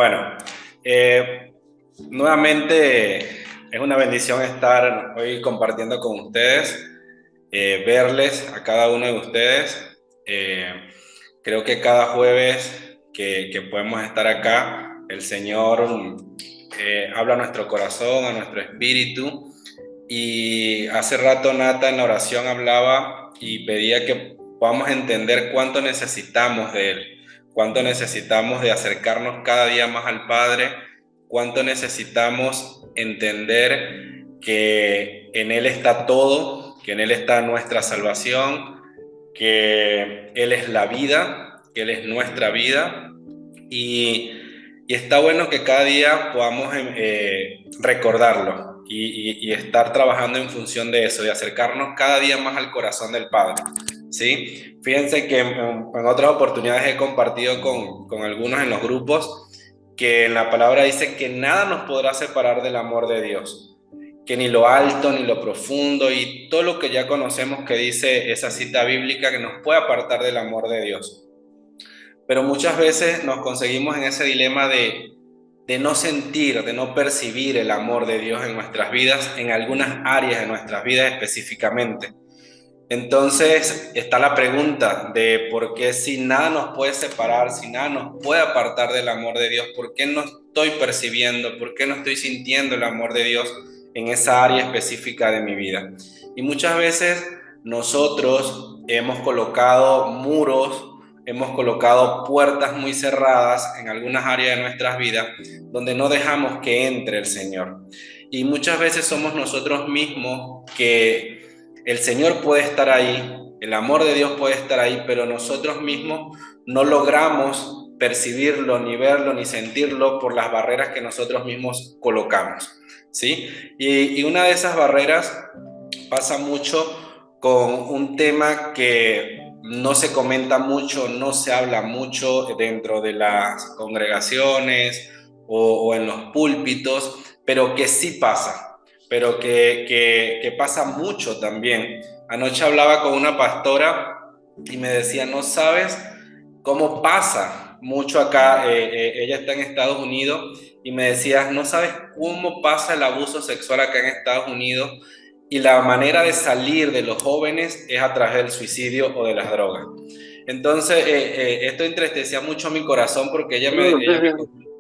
Bueno, eh, nuevamente es una bendición estar hoy compartiendo con ustedes, verles a cada uno de ustedes. Creo que cada jueves que podemos estar acá, el Señor habla a nuestro corazón, a nuestro espíritu. Y hace rato Nata en la oración hablaba y pedía que podamos entender cuánto necesitamos de Él, cuánto necesitamos de acercarnos cada día más al Padre, cuánto necesitamos entender que en Él está todo, que en Él está nuestra salvación, que Él es la vida, que Él es nuestra vida. Y, y está bueno que cada día podamos recordarlo y estar trabajando en función de eso, de acercarnos cada día más al corazón del Padre. ¿Sí? Fíjense que en otras oportunidades he compartido con algunos en los grupos que en la palabra dice que nada nos podrá separar del amor de Dios, que ni lo alto ni lo profundo y todo lo que ya conocemos que dice esa cita bíblica que nos puede apartar del amor de Dios. Pero muchas veces nos conseguimos en ese dilema de no sentir, de no percibir el amor de Dios en nuestras vidas, en algunas áreas de nuestras vidas específicamente. Entonces está la pregunta de por qué si nada nos puede separar, si nada nos puede apartar del amor de Dios, por qué no estoy percibiendo, por qué no estoy sintiendo el amor de Dios en esa área específica de mi vida. Y muchas veces nosotros hemos colocado muros, hemos colocado puertas muy cerradas en algunas áreas de nuestras vidas donde no dejamos que entre el Señor. Y muchas veces somos nosotros mismos que el Señor puede estar ahí, el amor de Dios puede estar ahí, pero nosotros mismos no logramos percibirlo, ni verlo, ni sentirlo por las barreras que nosotros mismos colocamos, ¿sí? Y una de esas barreras pasa mucho con un tema que no se comenta mucho, no se habla mucho dentro de las congregaciones o en los púlpitos, pero que sí pasa, pero que pasa mucho también. Anoche hablaba con una pastora y me decía, no sabes cómo pasa mucho acá, ella está en Estados Unidos y me decía, no sabes cómo pasa el abuso sexual acá en Estados Unidos y la manera de salir de los jóvenes es a través del suicidio o de las drogas. Entonces, esto entristecía mucho mi corazón porque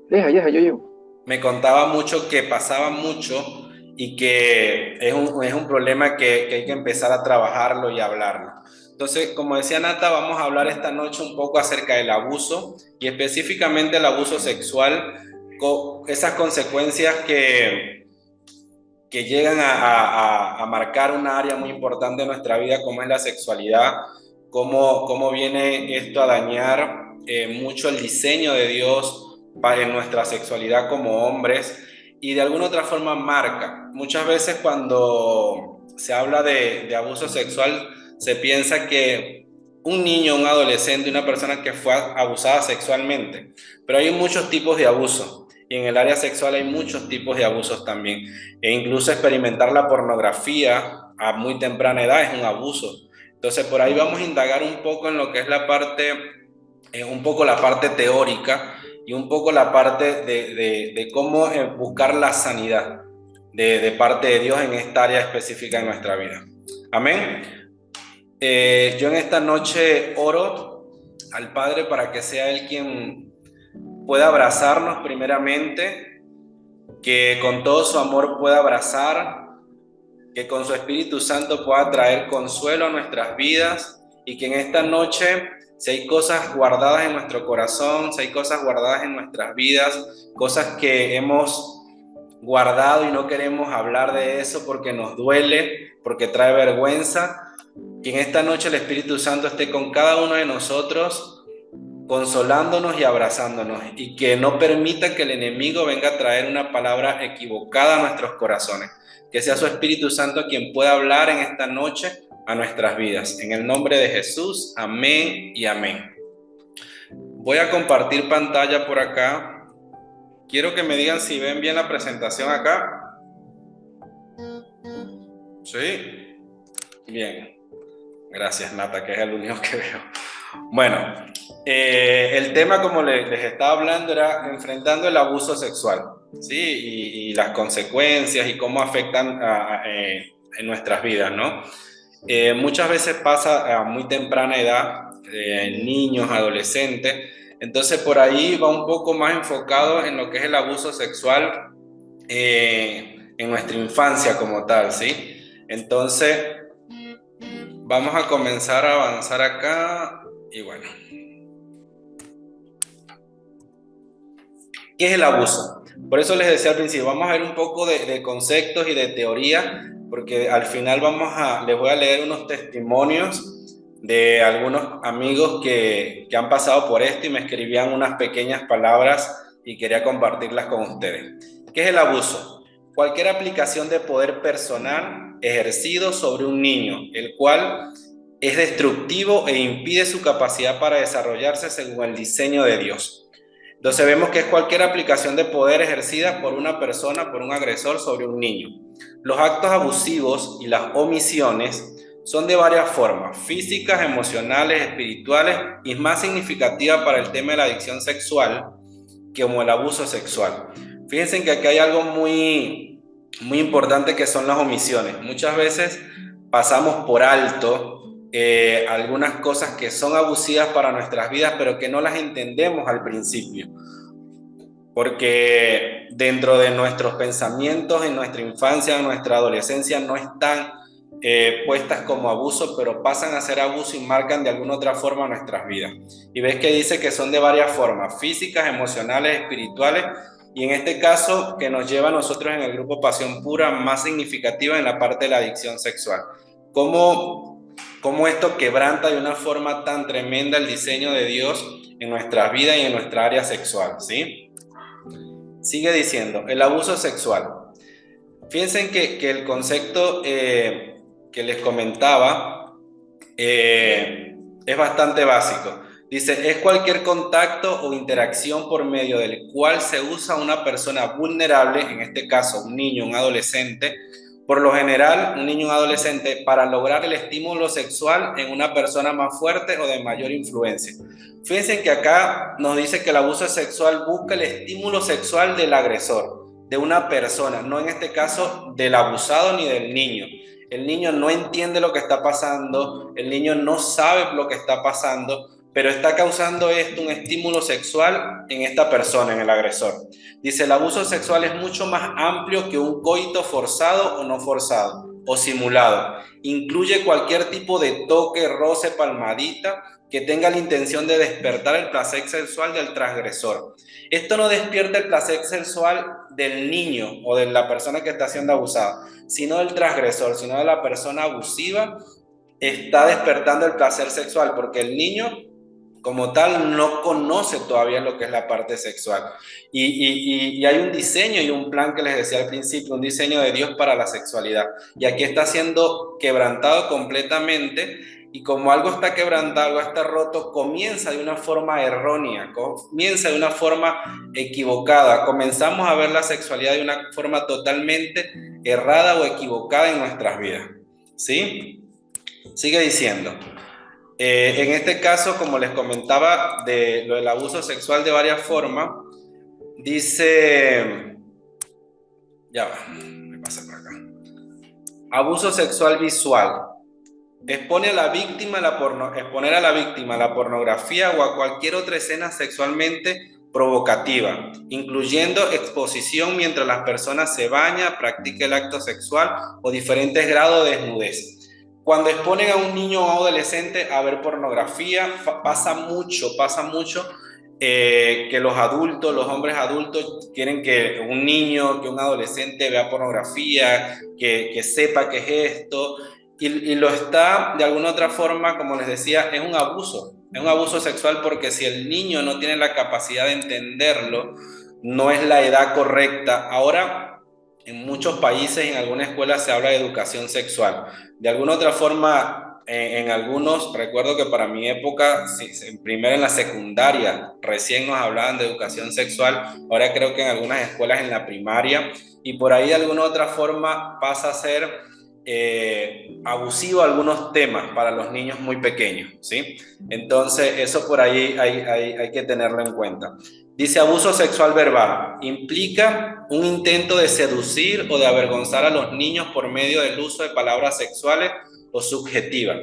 Deja, yo llevo. me contaba mucho que pasaba mucho y que es un problema que hay que empezar a trabajarlo y hablarlo. Entonces, como decía Nata, vamos a hablar esta noche un poco acerca del abuso y específicamente el abuso sexual, con esas consecuencias que llegan a marcar una área muy importante de nuestra vida, como es la sexualidad, cómo viene esto a dañar mucho el diseño de Dios en nuestra sexualidad como hombres y de alguna otra forma marca. Muchas veces cuando se habla de abuso sexual, se piensa que un niño, un adolescente, una persona que fue abusada sexualmente, pero hay muchos tipos de abuso. Y en el área sexual hay muchos tipos de abusos también. E incluso experimentar la pornografía a muy temprana edad es un abuso. Entonces por ahí vamos a indagar un poco en lo que es la parte, un poco la parte teórica y un poco la parte de cómo buscar la sanidad de parte de Dios en esta área específica de nuestra vida. Amén. Yo en esta noche oro al Padre para que sea Él quien pueda abrazarnos primeramente, que con todo su amor pueda abrazar, que con su Espíritu Santo pueda traer consuelo a nuestras vidas y que en esta noche, si hay cosas guardadas en nuestro corazón, si hay cosas guardadas en nuestras vidas, cosas que hemos guardado y no queremos hablar de eso porque nos duele, porque trae vergüenza, que en esta noche el Espíritu Santo esté con cada uno de nosotros, consolándonos y abrazándonos, y que no permita que el enemigo venga a traer una palabra equivocada a nuestros corazones. Que sea su Espíritu Santo quien pueda hablar en esta noche a nuestras vidas. En el nombre de Jesús, amén y amén. Voy a compartir pantalla por acá. Quiero que me digan si ven bien la presentación acá. ¿Sí? Bien. Gracias, Nata, que es el único que veo. Bueno, el tema, como les estaba hablando, era enfrentando el abuso sexual, ¿sí? Y las consecuencias y cómo afectan en nuestras vidas, ¿no? Muchas veces pasa a muy temprana edad, niños, adolescentes, entonces por ahí va un poco más enfocado en lo que es el abuso sexual en nuestra infancia como tal, ¿sí? Entonces, vamos a comenzar a avanzar acá y bueno, ¿qué es el abuso? Por eso les decía al principio, vamos a ver un poco de conceptos y de teoría, porque al final les voy a leer unos testimonios de algunos amigos que han pasado por esto y me escribían unas pequeñas palabras y quería compartirlas con ustedes. ¿Qué es el abuso? Cualquier aplicación de poder personal ejercido sobre un niño, el cual es destructivo e impide su capacidad para desarrollarse según el diseño de Dios. Entonces vemos que es cualquier aplicación de poder ejercida por una persona, por un agresor sobre un niño. Los actos abusivos y las omisiones son de varias formas, físicas, emocionales, espirituales y más significativa para el tema de la adicción sexual como el abuso sexual. Fíjense que aquí hay algo muy importante que son las omisiones. Muchas veces pasamos por alto algunas cosas que son abusivas para nuestras vidas, pero que no las entendemos al principio. Porque dentro de nuestros pensamientos, en nuestra infancia, en nuestra adolescencia, no están puestas como abuso, pero pasan a ser abuso y marcan de alguna otra forma nuestras vidas. Y ves que dice que son de varias formas, físicas, emocionales, espirituales, y en este caso que nos lleva a nosotros en el grupo Pasión Pura, más significativa en la parte de la adicción sexual. ¿Cómo esto quebranta de una forma tan tremenda el diseño de Dios en nuestras vidas y en nuestra área sexual, ¿sí? Sigue diciendo, el abuso sexual. Fíjense que el concepto que les comentaba es bastante básico. Dice, es cualquier contacto o interacción por medio del cual se usa una persona vulnerable, en este caso un niño, un adolescente, por lo general un niño o un adolescente, para lograr el estímulo sexual en una persona más fuerte o de mayor influencia. Fíjense que acá nos dice que el abuso sexual busca el estímulo sexual del agresor, de una persona, no en este caso del abusado ni del niño. El niño no entiende lo que está pasando, el niño no sabe lo que está pasando, pero está causando esto un estímulo sexual en esta persona, en el agresor. Dice, el abuso sexual es mucho más amplio que un coito forzado o no forzado, o simulado. Incluye cualquier tipo de toque, roce, palmadita, que tenga la intención de despertar el placer sexual del transgresor. Esto no despierta el placer sexual del niño o de la persona que está siendo abusada, sino del transgresor, sino de la persona abusiva, está despertando el placer sexual, porque el niño como tal no conoce todavía lo que es la parte sexual. Y hay un diseño y un plan que les decía al principio, un diseño de Dios para la sexualidad. Y aquí está siendo quebrantado completamente. Y como algo está quebrantado, algo está roto, comienza de una forma errónea, comienza de una forma equivocada. Comenzamos a ver la sexualidad de una forma totalmente errada o equivocada en nuestras vidas. ¿Sí? Sigue diciendo. En este caso, como les comentaba, de lo del abuso sexual de varias formas, dice, ya va, me pasa por acá. Abuso sexual visual. Exponer a la víctima a la pornografía o a cualquier otra escena sexualmente provocativa, incluyendo exposición mientras las personas se bañan, practica el acto sexual o diferentes grados de desnudez. Cuando exponen a un niño o a un adolescente a ver pornografía, pasa mucho que los adultos, los hombres adultos quieren que un niño, que un adolescente vea pornografía, que sepa qué es esto, y lo está de alguna otra forma, como les decía, es un abuso sexual porque si el niño no tiene la capacidad de entenderlo, no es la edad correcta. Ahora, en muchos países, en algunas escuelas se habla de educación sexual. De alguna otra forma, en algunos, recuerdo que para mi época, primero en la secundaria, recién nos hablaban de educación sexual, ahora creo que en algunas escuelas en la primaria, y por ahí de alguna otra forma pasa a ser abusivo algunos temas para los niños muy pequeños, ¿sí? Entonces, eso por ahí hay que tenerlo en cuenta. Dice abuso sexual verbal. Implica un intento de seducir o de avergonzar a los niños por medio del uso de palabras sexuales o subjetivas.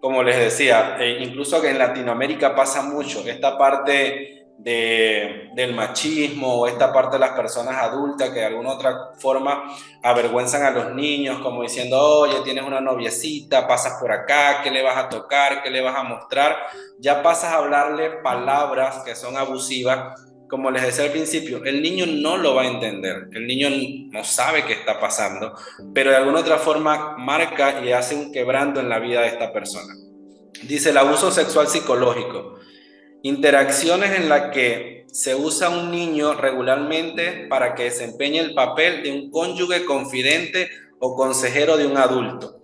Como les decía, incluso que en Latinoamérica pasa mucho esta parte del machismo o esta parte de las personas adultas que de alguna otra forma avergüenzan a los niños como diciendo, oye, tienes una noviecita, pasas por acá, ¿qué le vas a tocar? ¿Qué le vas a mostrar? Ya pasas a hablarle palabras que son abusivas. Como les decía al principio, el niño no lo va a entender, el niño no sabe qué está pasando, pero de alguna otra forma marca y hace un quebranto en la vida de esta persona. Dice el abuso sexual psicológico, interacciones en las que se usa a un niño regularmente para que desempeñe el papel de un cónyuge confidente o consejero de un adulto.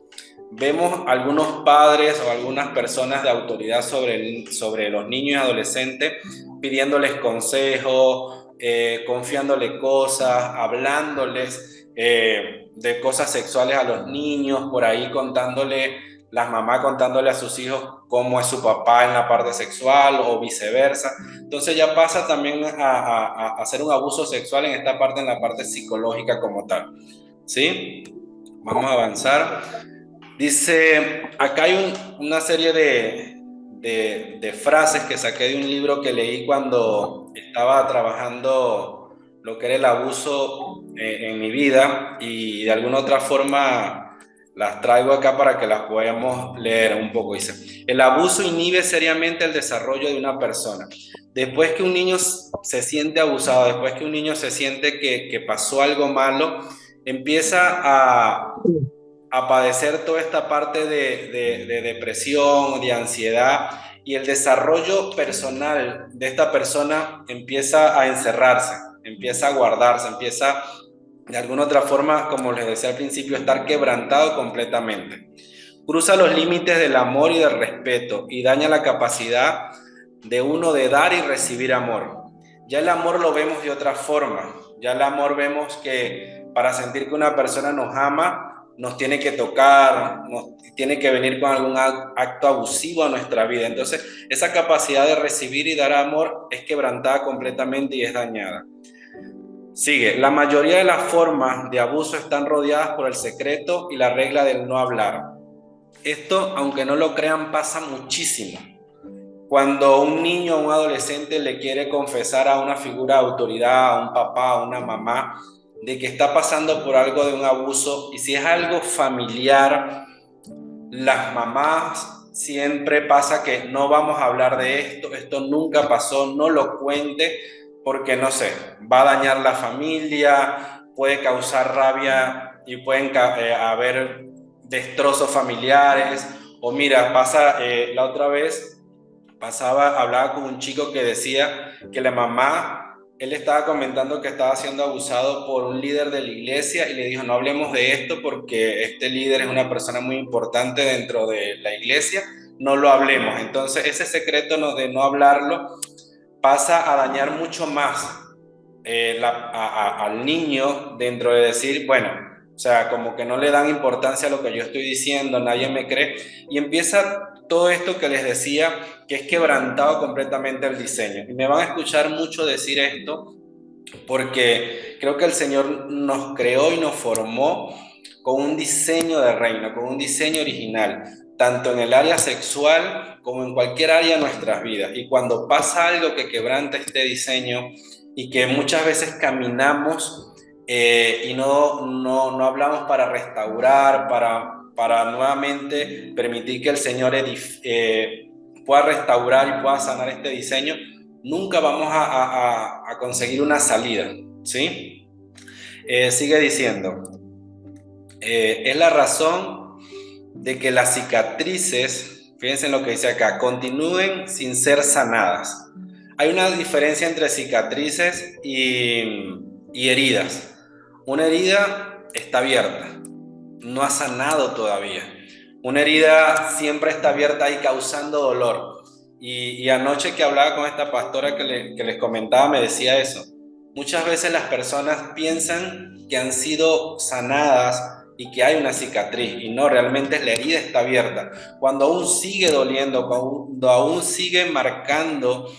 Vemos algunos padres o algunas personas de autoridad sobre los niños y adolescentes pidiéndoles consejos, confiándole cosas, hablándoles de cosas sexuales a los niños, por ahí las mamás contándole a sus hijos cómo es su papá en la parte sexual o viceversa. Entonces ya pasa también a hacer un abuso sexual en esta parte, en la parte psicológica como tal. ¿Sí? Vamos a avanzar. Dice, acá hay una serie de frases que saqué de un libro que leí cuando estaba trabajando lo que era el abuso en mi vida y de alguna otra forma las traigo acá para que las podamos leer un poco. Dice, el abuso inhibe seriamente el desarrollo de una persona. Después que un niño se siente abusado, después que un niño se siente que pasó algo malo, empieza a padecer toda esta parte de depresión, de ansiedad, y el desarrollo personal de esta persona empieza a encerrarse, empieza a guardarse, empieza de alguna otra forma, como les decía al principio, a estar quebrantado completamente. Cruza los límites del amor y del respeto y daña la capacidad de uno de dar y recibir amor. Ya el amor lo vemos de otra forma. Ya el amor vemos que para sentir que una persona nos ama, nos tiene que tocar, nos tiene que venir con algún acto abusivo a nuestra vida. Entonces, esa capacidad de recibir y dar amor es quebrantada completamente y es dañada. Sigue, la mayoría de las formas de abuso están rodeadas por el secreto y la regla del no hablar. Esto, aunque no lo crean, pasa muchísimo. Cuando un niño o un adolescente le quiere confesar a una figura de autoridad, a un papá, a una mamá, de que está pasando por algo de un abuso, y si es algo familiar, las mamás siempre pasa que no vamos a hablar de esto, esto nunca pasó, no lo cuente, porque no sé, va a dañar la familia, puede causar rabia y pueden haber destrozos familiares. O mira, la otra vez hablaba con un chico que decía que la mamá, él estaba comentando que estaba siendo abusado por un líder de la iglesia y le dijo, no hablemos de esto porque este líder es una persona muy importante dentro de la iglesia, no lo hablemos. Entonces ese secreto de no hablarlo pasa a dañar mucho más al niño dentro de decir, bueno, o sea, como que no le dan importancia a lo que yo estoy diciendo, nadie me cree, y empieza todo esto que les decía, que es quebrantado completamente el diseño. Y me van a escuchar mucho decir esto, porque creo que el Señor nos creó y nos formó con un diseño de reino, con un diseño original, tanto en el área sexual como en cualquier área de nuestras vidas. Y cuando pasa algo que quebranta este diseño y que muchas veces caminamos y no hablamos para restaurar, para nuevamente permitir que el Señor pueda restaurar y pueda sanar este diseño, nunca vamos a conseguir una salida, ¿sí? Sigue diciendo, es la razón de que las cicatrices, fíjense en lo que dice acá, continúen sin ser sanadas. Hay una diferencia entre cicatrices y heridas. Una herida está abierta, no ha sanado todavía. Una herida siempre está abierta y causando dolor. Y anoche que hablaba con esta pastora que les comentaba, me decía eso. Muchas veces las personas piensan que han sido sanadas y que hay una cicatriz, y no, realmente la herida está abierta. Cuando aún sigue doliendo, cuando aún sigue marcando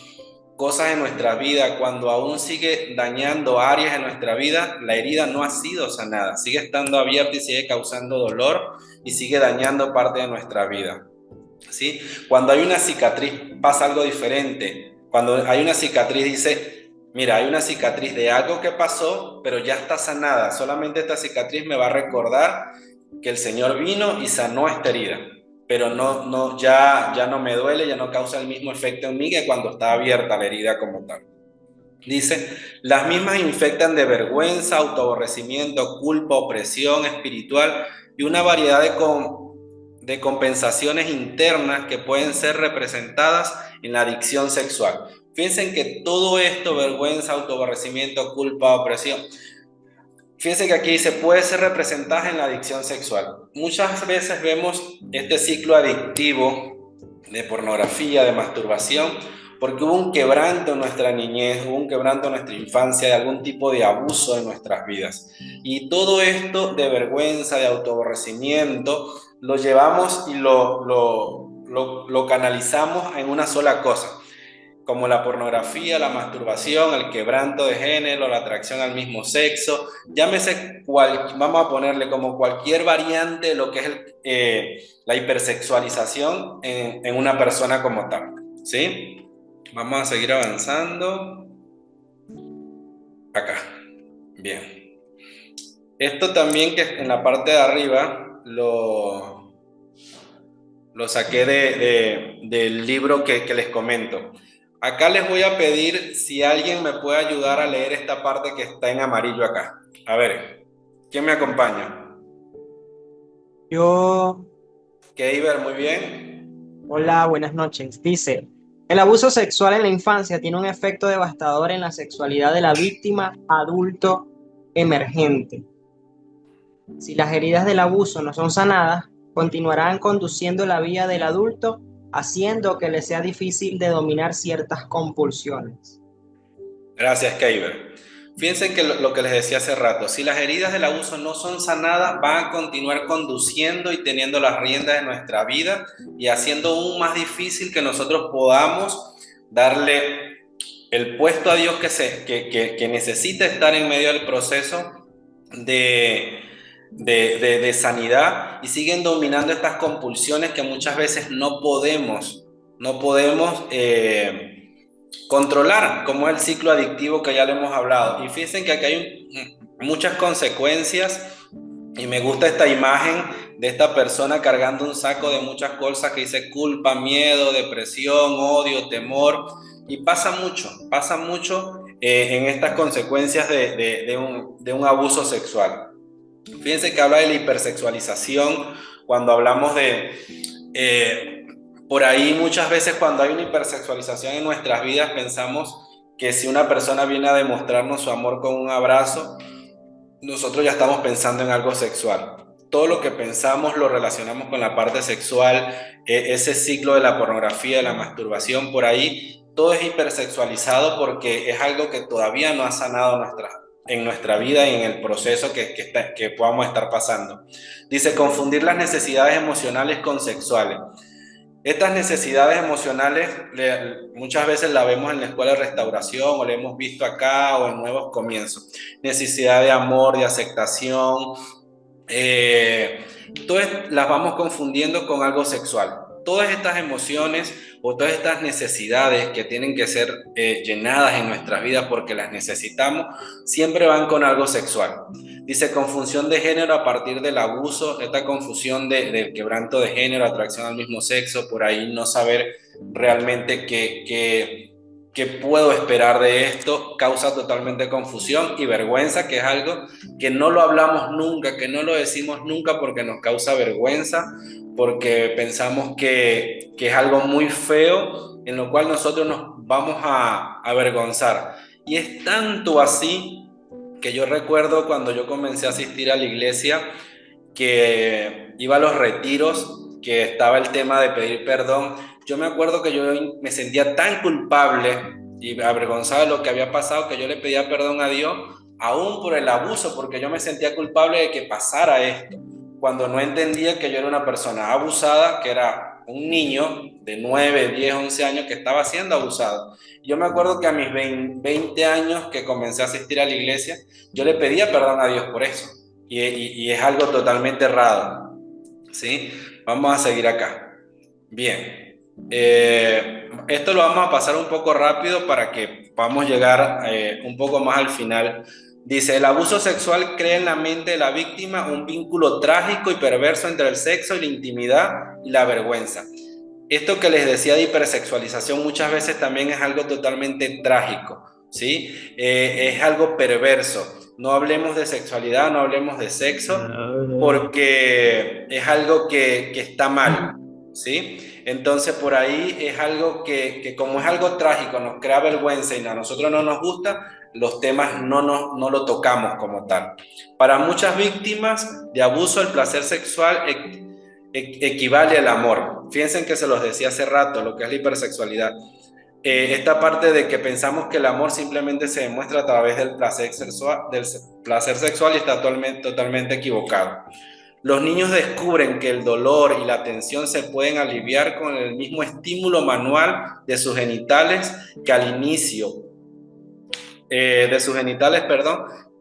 cosas en nuestra vida, cuando aún sigue dañando áreas en nuestra vida, la herida no ha sido sanada, sigue estando abierta y sigue causando dolor y sigue dañando parte de nuestra vida. ¿Sí? Cuando hay una cicatriz pasa algo diferente. Cuando hay una cicatriz dice, mira, hay una cicatriz de algo que pasó, pero ya está sanada. Solamente esta cicatriz me va a recordar que el Señor vino y sanó esta herida. Pero ya no me duele, ya no causa el mismo efecto en mí que cuando está abierta la herida como tal. Dice, las mismas infectan de vergüenza, autoaborrecimiento, culpa, opresión espiritual y una variedad de compensaciones internas que pueden ser representadas en la adicción sexual. Fíjense que todo esto, vergüenza, autoaborrecimiento, culpa, opresión, fíjense que aquí dice, puede ser representada en la adicción sexual. Muchas veces vemos este ciclo adictivo de pornografía, de masturbación, porque hubo un quebranto en nuestra niñez, hubo un quebranto en nuestra infancia, de algún tipo de abuso en nuestras vidas. Y todo esto de vergüenza, de autoaborrecimiento, lo llevamos y lo canalizamos en una sola cosa, como la pornografía, la masturbación, el quebranto de género, la atracción al mismo sexo, llámese vamos a ponerle como cualquier variante de lo que es la hipersexualización en una persona como tal, ¿sí? Vamos a seguir avanzando. Acá, bien. Esto también que en la parte de arriba lo saqué del libro que les comento. Acá les voy a pedir si alguien me puede ayudar a leer esta parte que está en amarillo acá. A ver, ¿quién me acompaña? Yo, Keiber, muy bien. hola, buenas noches. Dice, el abuso sexual en la infancia tiene un efecto devastador en la sexualidad de la víctima adulto emergente. Si las heridas del abuso no son sanadas, continuarán conduciendo la vida del adulto, haciendo que le sea difícil de dominar ciertas compulsiones. Gracias, Keiber. Fíjense que lo que les decía hace rato, si las heridas del abuso no son sanadas, van a continuar conduciendo y teniendo las riendas de nuestra vida y haciendo aún más difícil que nosotros podamos darle el puesto a Dios que necesita estar en medio del proceso de, de sanidad, y siguen dominando estas compulsiones que muchas veces no podemos controlar, como es el ciclo adictivo que ya le hemos hablado. Y fíjense que aquí hay muchas consecuencias, y me gusta esta imagen de esta persona cargando un saco de muchas cosas que dice culpa, miedo, depresión, odio, temor, y pasa mucho en estas consecuencias de un abuso sexual. Fíjense que habla de la hipersexualización cuando hablamos por ahí muchas veces cuando hay una hipersexualización en nuestras vidas pensamos que si una persona viene a demostrarnos su amor con un abrazo, nosotros ya estamos pensando en algo sexual. Todo lo que pensamos lo relacionamos con la parte sexual, ese ciclo de la pornografía, de la masturbación, por ahí todo es hipersexualizado porque es algo que todavía no ha sanado en nuestra vida y en el proceso que podamos estar pasando. Dice, confundir las necesidades emocionales con sexuales. Estas necesidades emocionales muchas veces la vemos en la escuela de restauración, o la hemos visto acá, o en Nuevos Comienzos. Necesidad de amor, de aceptación, todas las vamos confundiendo con algo sexual. Todas estas emociones o todas estas necesidades que tienen que ser llenadas en nuestras vidas porque las necesitamos, siempre van con algo sexual. Dice confusión de género a partir del abuso, esta confusión del quebranto de género, atracción al mismo sexo, por ahí no saber realmente qué puedo esperar de esto, causa totalmente confusión y vergüenza, que es algo que no lo hablamos nunca, que no lo decimos nunca porque nos causa vergüenza, porque pensamos que es algo muy feo en lo cual nosotros nos vamos a avergonzar. Y es tanto así que yo recuerdo cuando yo comencé a asistir a la iglesia, que iba a los retiros, que estaba el tema de pedir perdón. Yo me acuerdo que yo me sentía tan culpable y avergonzado de lo que había pasado, que yo le pedía perdón a Dios, aún por el abuso, porque yo me sentía culpable de que pasara esto. cuando no entendía que yo era una persona abusada, que era un niño de 9, 10, 11 años que estaba siendo abusado. Yo me acuerdo que a mis 20 años que comencé a asistir a la iglesia, yo le pedía perdón a Dios por eso. Y es algo totalmente errado. ¿Sí? Vamos a seguir acá. Bien. Esto lo vamos a pasar un poco rápido para que podamos llegar un poco más al final. Dice, el abuso sexual crea en la mente de la víctima un vínculo trágico y perverso entre el sexo y la intimidad y la vergüenza. Esto que les decía de hipersexualización muchas veces también es algo totalmente trágico, ¿sí? Es algo perverso. No hablemos de sexualidad, no hablemos de sexo, porque es algo que está mal, ¿sí? Entonces por ahí es algo que como es algo trágico, nos crea vergüenza y a nosotros no nos gusta, los temas no lo tocamos como tal. Para muchas víctimas de abuso, el placer sexual equivale al amor. Fíjense que se los decía hace rato, lo que es la hipersexualidad. Esta parte de que pensamos que el amor simplemente se demuestra a través del placer sexual y está totalmente equivocado. Los niños descubren que el dolor y la tensión se pueden aliviar con el mismo estímulo manual de sus genitales que al inicio, que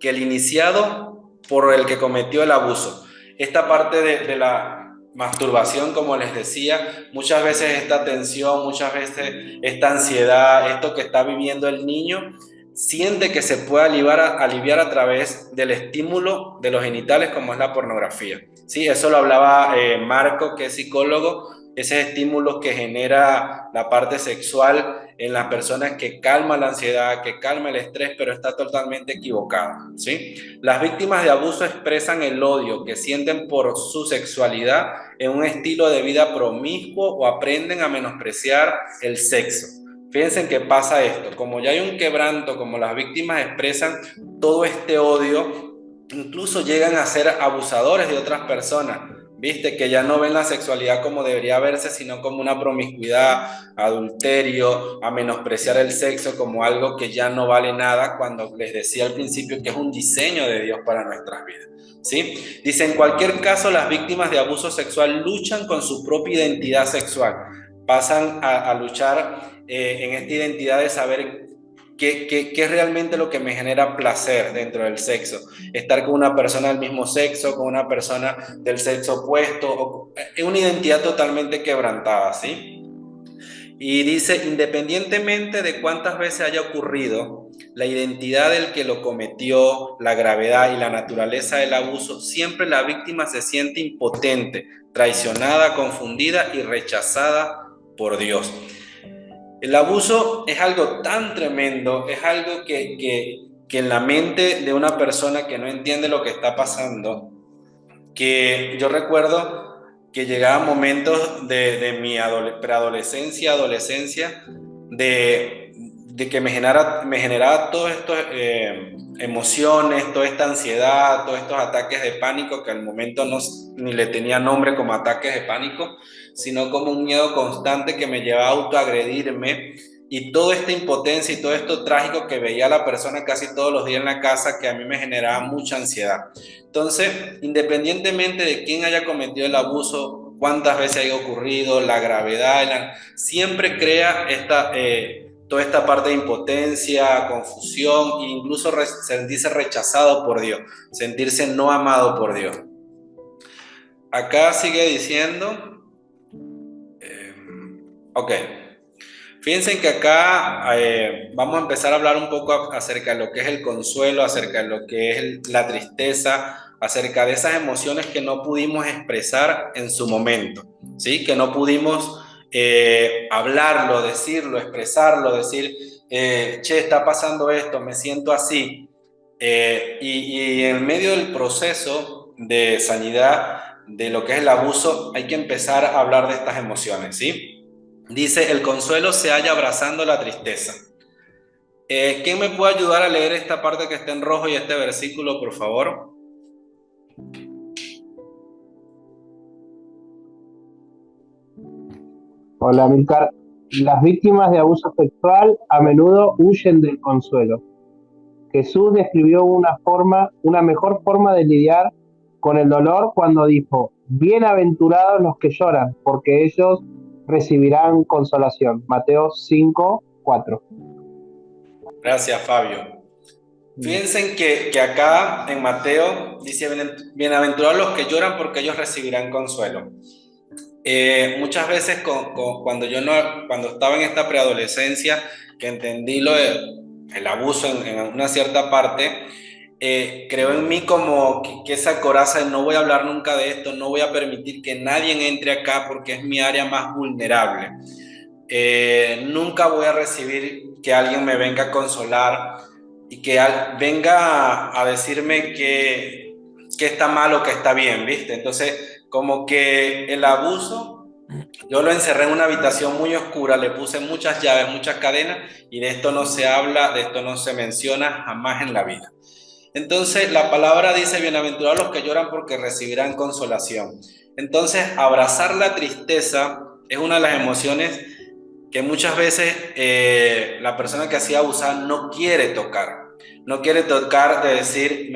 el iniciado por el que cometió el abuso. Esta parte de la masturbación, como les decía, muchas veces esta tensión, muchas veces esta ansiedad, esto que está viviendo el niño, siente que se puede aliviar a través del estímulo de los genitales, como es la pornografía. Sí, eso lo hablaba Marco, que es psicólogo, esos estímulos que genera la parte sexual en las personas, que calma la ansiedad, que calma el estrés, pero está totalmente equivocado, ¿sí? Las víctimas de abuso expresan el odio que sienten por su sexualidad en un estilo de vida promiscuo o aprenden a menospreciar el sexo. Fíjense que pasa esto, como ya hay un quebranto, como las víctimas expresan todo este odio, incluso llegan a ser abusadores de otras personas. Viste que ya no ven la sexualidad como debería verse, sino como una promiscuidad, adulterio, a menospreciar el sexo como algo que ya no vale nada, cuando les decía al principio que es un diseño de Dios para nuestras vidas. ¿Sí? Dice, en cualquier caso, las víctimas de abuso sexual luchan con su propia identidad sexual, pasan a luchar en esta identidad de saber qué es realmente lo que me genera placer dentro del sexo. Estar con una persona del mismo sexo, con una persona del sexo opuesto, es una identidad totalmente quebrantada, ¿sí? Y dice, independientemente de cuántas veces haya ocurrido, la identidad del que lo cometió, la gravedad y la naturaleza del abuso, siempre la víctima se siente impotente, traicionada, confundida y rechazada por Dios. El abuso es algo tan tremendo, es algo que en la mente de una persona que no entiende lo que está pasando, que yo recuerdo que llegaban momentos de mi preadolescencia, adolescencia, de que me generaba todas estas emociones, toda esta ansiedad, todos estos ataques de pánico que al momento ni le tenía nombre como ataques de pánico, sino como un miedo constante que me llevaba a autoagredirme, y toda esta impotencia y todo esto trágico que veía a la persona casi todos los días en la casa, que a mí me generaba mucha ansiedad. Entonces, independientemente de quién haya cometido el abuso, cuántas veces haya ocurrido, la gravedad, siempre crea toda esta parte de impotencia, confusión, e incluso sentirse rechazado por Dios, sentirse no amado por Dios. Acá sigue diciendo, ok, fíjense que acá vamos a empezar a hablar un poco acerca de lo que es el consuelo, acerca de lo que es la tristeza, acerca de esas emociones que no pudimos expresar en su momento, ¿sí? Que no pudimos hablarlo, decirlo, expresarlo, decir, che, está pasando esto, me siento así. Y en medio del proceso de sanidad de lo que es el abuso, hay que empezar a hablar de estas emociones, ¿sí? Dice, el consuelo se halla abrazando la tristeza. ¿Quién me puede ayudar a leer esta parte que está en rojo y este versículo, por favor? Hola, Milcar. Las víctimas de abuso sexual a menudo huyen del consuelo. Jesús describió una mejor forma de lidiar con el dolor cuando dijo, bienaventurados los que lloran, porque ellos recibirán consolación. Mateo 5:4. Gracias, Fabio. Fíjense que acá en Mateo dice, bienaventurados los que lloran porque ellos recibirán consuelo. Muchas veces cuando estaba en esta preadolescencia, que entendí el abuso en una cierta parte, creo en mí como que esa coraza de no voy a hablar nunca de esto, no voy a permitir que nadie entre acá porque es mi área más vulnerable. Nunca voy a recibir que alguien me venga a consolar y que venga a decirme que está mal o que está bien, ¿viste? Entonces, como que el abuso, yo lo encerré en una habitación muy oscura, le puse muchas llaves, muchas cadenas, y de esto no se habla, de esto no se menciona jamás en la vida. Entonces, la palabra dice, bienaventurados los que lloran porque recibirán consolación. Entonces, abrazar la tristeza es una de las emociones que muchas veces la persona que ha sido abusada no quiere tocar. No quiere tocar de decir,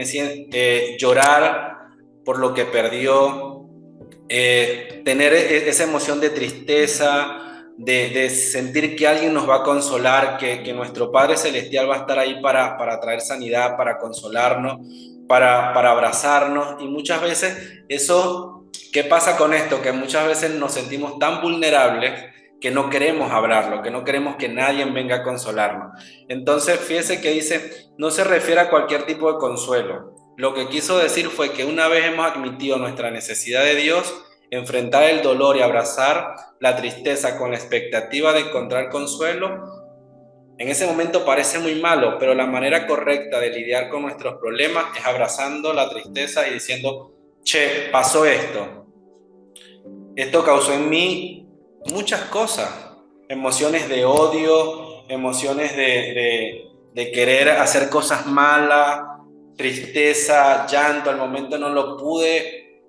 llorar por lo que perdió, tener esa emoción de tristeza, de sentir que alguien nos va a consolar, que nuestro Padre Celestial va a estar ahí para traer sanidad, para consolarnos, para abrazarnos. Y muchas veces eso, ¿qué pasa con esto? Que muchas veces nos sentimos tan vulnerables que no queremos hablarlo, que no queremos que nadie venga a consolarnos. Entonces, fíjese que dice, no se refiere a cualquier tipo de consuelo. Lo que quiso decir fue que una vez hemos admitido nuestra necesidad de Dios, enfrentar el dolor y abrazar la tristeza con la expectativa de encontrar consuelo, en ese momento parece muy malo, pero la manera correcta de lidiar con nuestros problemas es abrazando la tristeza y diciendo, che, pasó esto. Esto causó en mí muchas cosas, emociones de odio, emociones de querer hacer cosas malas, tristeza, llanto, al momento no lo pude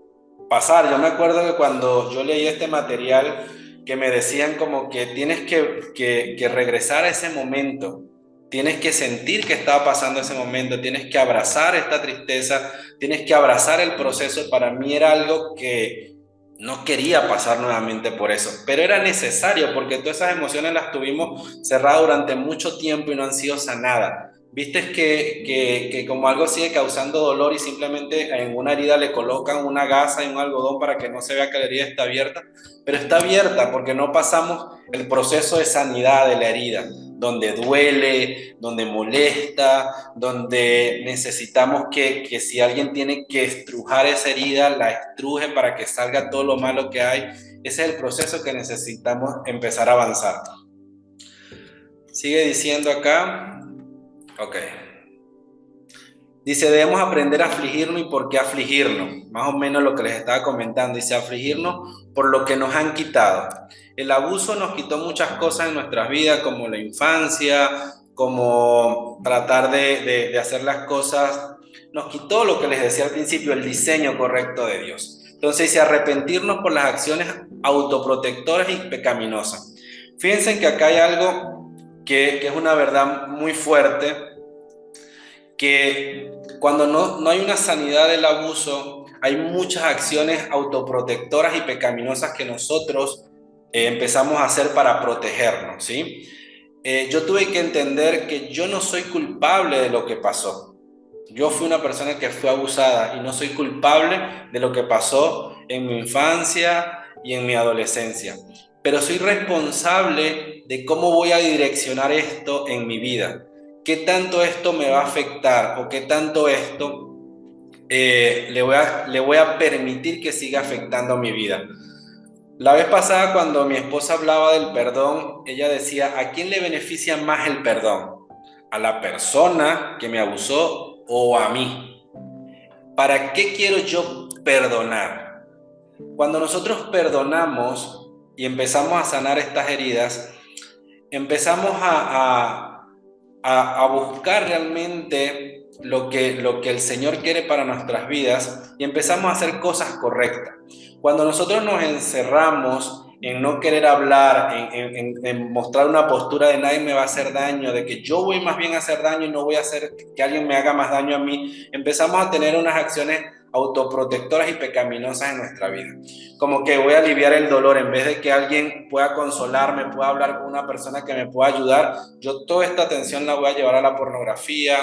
pasar. Yo me acuerdo que cuando yo leí este material, que me decían como que tienes que regresar a ese momento, tienes que sentir que estaba pasando ese momento, tienes que abrazar esta tristeza, tienes que abrazar el proceso. Para mí era algo que no quería pasar nuevamente por eso, pero era necesario porque todas esas emociones las tuvimos cerradas durante mucho tiempo y no han sido sanadas. Viste que como algo sigue causando dolor y simplemente en una herida le colocan una gasa y un algodón para que no se vea que la herida está abierta, pero está abierta porque no pasamos el proceso de sanidad de la herida, donde duele, donde molesta, donde necesitamos que si alguien tiene que estrujar esa herida, la estruje para que salga todo lo malo que hay. Ese es el proceso que necesitamos empezar a avanzar. Sigue diciendo acá, ok. Dice, debemos aprender a afligirnos. ¿Y por qué afligirnos? Más o menos lo que les estaba comentando. Dice, afligirnos por lo que nos han quitado. El abuso nos quitó muchas cosas en nuestras vidas, como la infancia, como tratar de hacer las cosas. Nos quitó lo que les decía al principio, el diseño correcto de Dios. Entonces dice, arrepentirnos por las acciones autoprotectoras y pecaminosas. Fíjense que acá hay algo que es una verdad muy fuerte, que cuando no hay una sanidad del abuso, hay muchas acciones autoprotectoras y pecaminosas que nosotros empezamos a hacer para protegernos, ¿sí? Yo tuve que entender que yo no soy culpable de lo que pasó. Yo fui una persona que fue abusada y no soy culpable de lo que pasó en mi infancia y en mi adolescencia, pero soy responsable de cómo voy a direccionar esto en mi vida. ¿Qué tanto esto me va a afectar o qué tanto esto le voy a permitir que siga afectando mi vida? La vez pasada, cuando mi esposa hablaba del perdón, ella decía, ¿a quién le beneficia más el perdón? ¿A la persona que me abusó o a mí? ¿Para qué quiero yo perdonar? Cuando nosotros perdonamos y empezamos a sanar estas heridas, empezamos a buscar realmente lo que el Señor quiere para nuestras vidas y empezamos a hacer cosas correctas. Cuando nosotros nos encerramos en no querer hablar, en mostrar una postura de nadie me va a hacer daño, de que yo voy más bien a hacer daño y no voy a hacer que alguien me haga más daño a mí, empezamos a tener unas acciones autoprotectoras y pecaminosas en nuestra vida. Como que voy a aliviar el dolor, en vez de que alguien pueda consolarme, pueda hablar con una persona que me pueda ayudar, yo toda esta atención la voy a llevar a la pornografía,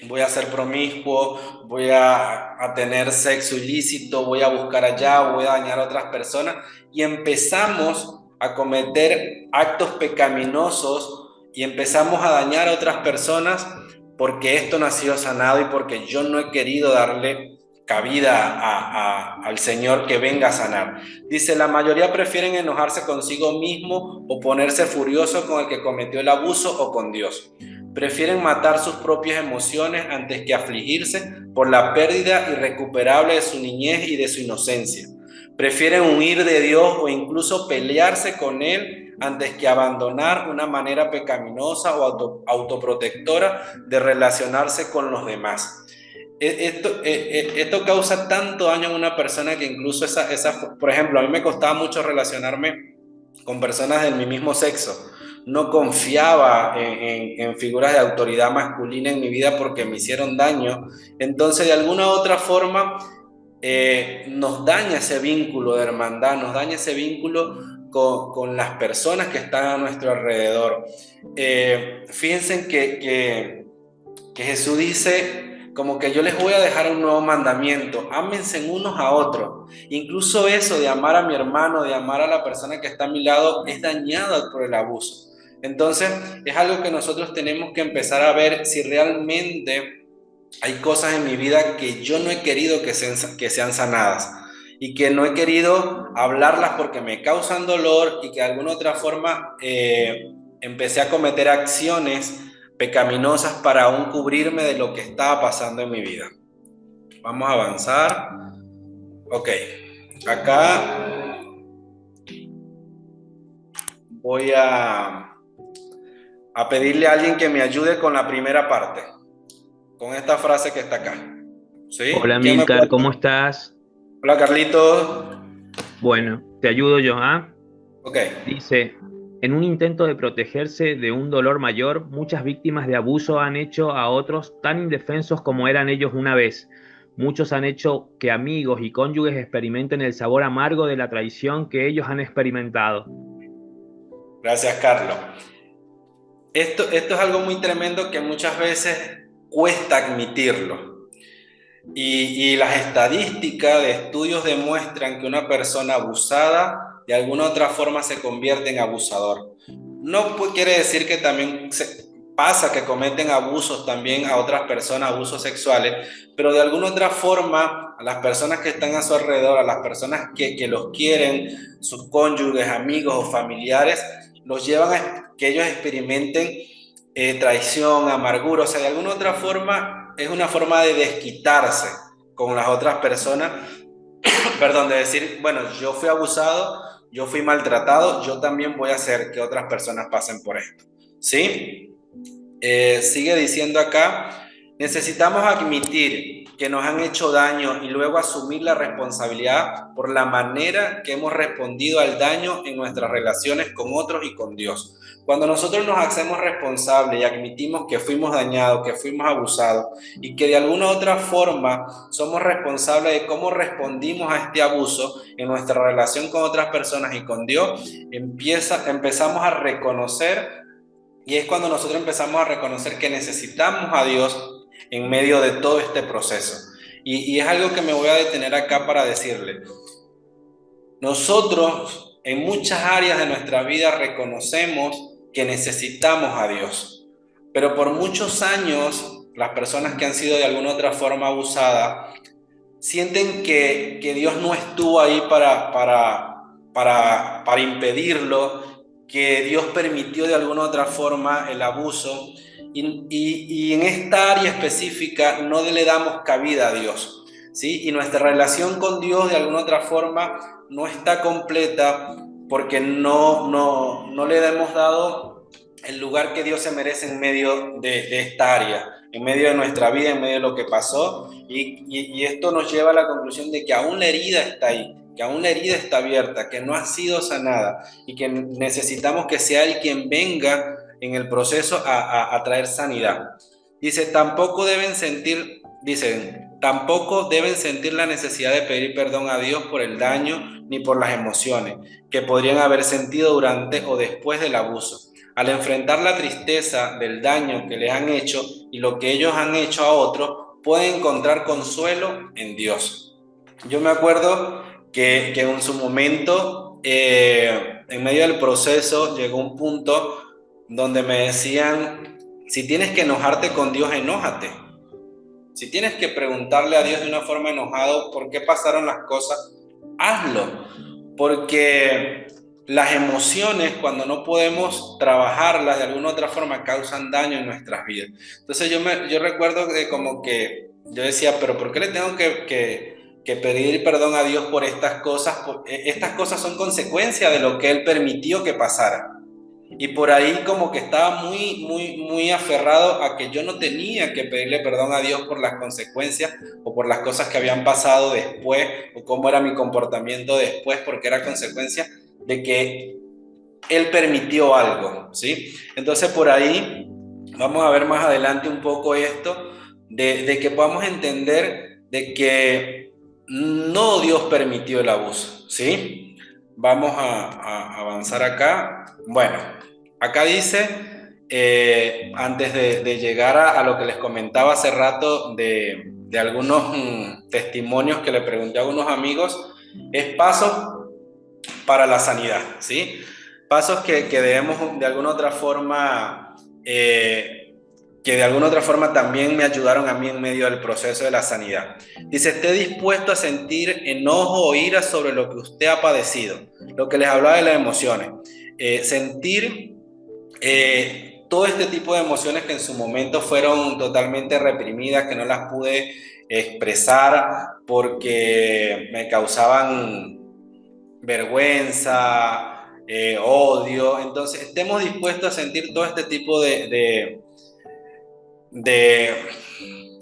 voy a ser promiscuo, voy a tener sexo ilícito, voy a buscar allá, voy a dañar a otras personas, y empezamos a cometer actos pecaminosos y empezamos a dañar a otras personas porque esto no ha sido sanado y porque yo no he querido darle cabida al Señor que venga a sanar. Dice, la mayoría prefieren enojarse consigo mismo o ponerse furioso con el que cometió el abuso o con Dios. Prefieren matar sus propias emociones antes que afligirse por la pérdida irrecuperable de su niñez y de su inocencia. Prefieren huir de Dios o incluso pelearse con Él antes que abandonar una manera pecaminosa o autoprotectora de relacionarse con los demás. Esto causa tanto daño en una persona que incluso por ejemplo, a mí me costaba mucho relacionarme con personas de mi mismo sexo. No confiaba en figuras de autoridad masculina en mi vida porque me hicieron daño. Entonces, de alguna u otra forma, nos daña ese vínculo de hermandad, nos daña ese vínculo con las personas que están a nuestro alrededor. Fíjense que Jesús dice como que yo les voy a dejar un nuevo mandamiento: ámense unos a otros. Incluso eso de amar a mi hermano, de amar a la persona que está a mi lado, es dañado por el abuso. Entonces es algo que nosotros tenemos que empezar a ver si realmente hay cosas en mi vida que yo no he querido que sean sanadas y que no he querido hablarlas porque me causan dolor y que de alguna otra forma empecé a cometer acciones pecaminosas para aún cubrirme de lo que estaba pasando en mi vida. Vamos a avanzar. Ok, acá voy a pedirle a alguien que me ayude con la primera parte, con esta frase que está acá. ¿Sí? Hola Milcar, ¿cómo estás? Hola Carlitos. Bueno, te ayudo yo, ¿ah? Ok. Dice, en un intento de protegerse de un dolor mayor, muchas víctimas de abuso han hecho a otros tan indefensos como eran ellos una vez. Muchos han hecho que amigos y cónyuges experimenten el sabor amargo de la traición que ellos han experimentado. Gracias, Carlos. Esto es algo muy tremendo que muchas veces cuesta admitirlo. Y las estadísticas de estudios demuestran que una persona abusada de alguna otra forma se convierte en abusador. No quiere decir que también pasa que cometen abusos también a otras personas, abusos sexuales, pero de alguna otra forma a las personas que están a su alrededor, a las personas que los quieren, sus cónyuges, amigos o familiares, los llevan a que ellos experimenten traición, amargura. O sea, de alguna otra forma es una forma de desquitarse con las otras personas, perdón, de decir, bueno, yo fui abusado, yo fui maltratado, yo también voy a hacer que otras personas pasen por esto. ¿Sí? Sigue diciendo acá, necesitamos admitir que nos han hecho daño y luego asumir la responsabilidad por la manera que hemos respondido al daño en nuestras relaciones con otros y con Dios. Cuando nosotros nos hacemos responsables y admitimos que fuimos dañados, que fuimos abusados y que de alguna otra forma somos responsables de cómo respondimos a este abuso en nuestra relación con otras personas y con Dios, empezamos a reconocer. Y es cuando nosotros empezamos a reconocer que necesitamos a Dios en medio de todo este proceso. Y es algo que me voy a detener acá para decirle. Nosotros en muchas áreas de nuestra vida reconocemos que necesitamos a Dios. Pero por muchos años, las personas que han sido de alguna otra forma abusadas sienten que Dios no estuvo ahí para impedirlo, que Dios permitió de alguna otra forma el abuso y en esta área específica no le damos cabida a Dios, ¿sí? Y nuestra relación con Dios de alguna otra forma no está completa porque no le hemos dado el lugar que Dios se merece en medio de esta área, en medio de nuestra vida, en medio de lo que pasó, y esto nos lleva a la conclusión de que aún la herida está ahí, que aún la herida está abierta, que no ha sido sanada y que necesitamos que sea Él quien venga en el proceso a traer sanidad. Dice, tampoco deben sentir, dicen, Tampoco deben sentir la necesidad de pedir perdón a Dios por el daño ni por las emociones que podrían haber sentido durante o después del abuso. Al enfrentar la tristeza del daño que les han hecho y lo que ellos han hecho a otros, pueden encontrar consuelo en Dios. Yo me acuerdo que en su momento, en medio del proceso, llegó un punto donde me decían, si tienes que enojarte con Dios, enójate. Si tienes que preguntarle a Dios de una forma enojado por qué pasaron las cosas, hazlo. Porque las emociones, cuando no podemos trabajarlas de alguna otra forma, causan daño en nuestras vidas. Entonces yo recuerdo que como que yo decía, pero ¿por qué le tengo que pedir perdón a Dios por estas cosas? Estas cosas son consecuencia de lo que Él permitió que pasara. Y por ahí como que estaba muy aferrado a que yo no tenía que pedirle perdón a Dios por las consecuencias o por las cosas que habían pasado después o cómo era mi comportamiento después, porque era consecuencia de que Él permitió algo, ¿sí? Entonces por ahí vamos a ver más adelante un poco esto, de que podamos entender de que no Dios permitió el abuso, ¿sí? Vamos a avanzar acá. Bueno, acá dice, antes de llegar a lo que les comentaba hace rato de algunos testimonios que le pregunté a algunos amigos, es pasos para la sanidad, ¿sí? Pasos que debemos de alguna otra forma, que de alguna otra forma también me ayudaron a mí en medio del proceso de la sanidad. Dice, esté dispuesto a sentir enojo o ira sobre lo que usted ha padecido, lo que les hablaba de las emociones. Sentir todo este tipo de emociones que en su momento fueron totalmente reprimidas, que no las pude expresar porque me causaban vergüenza, odio. Entonces, estemos dispuestos a sentir todo este tipo de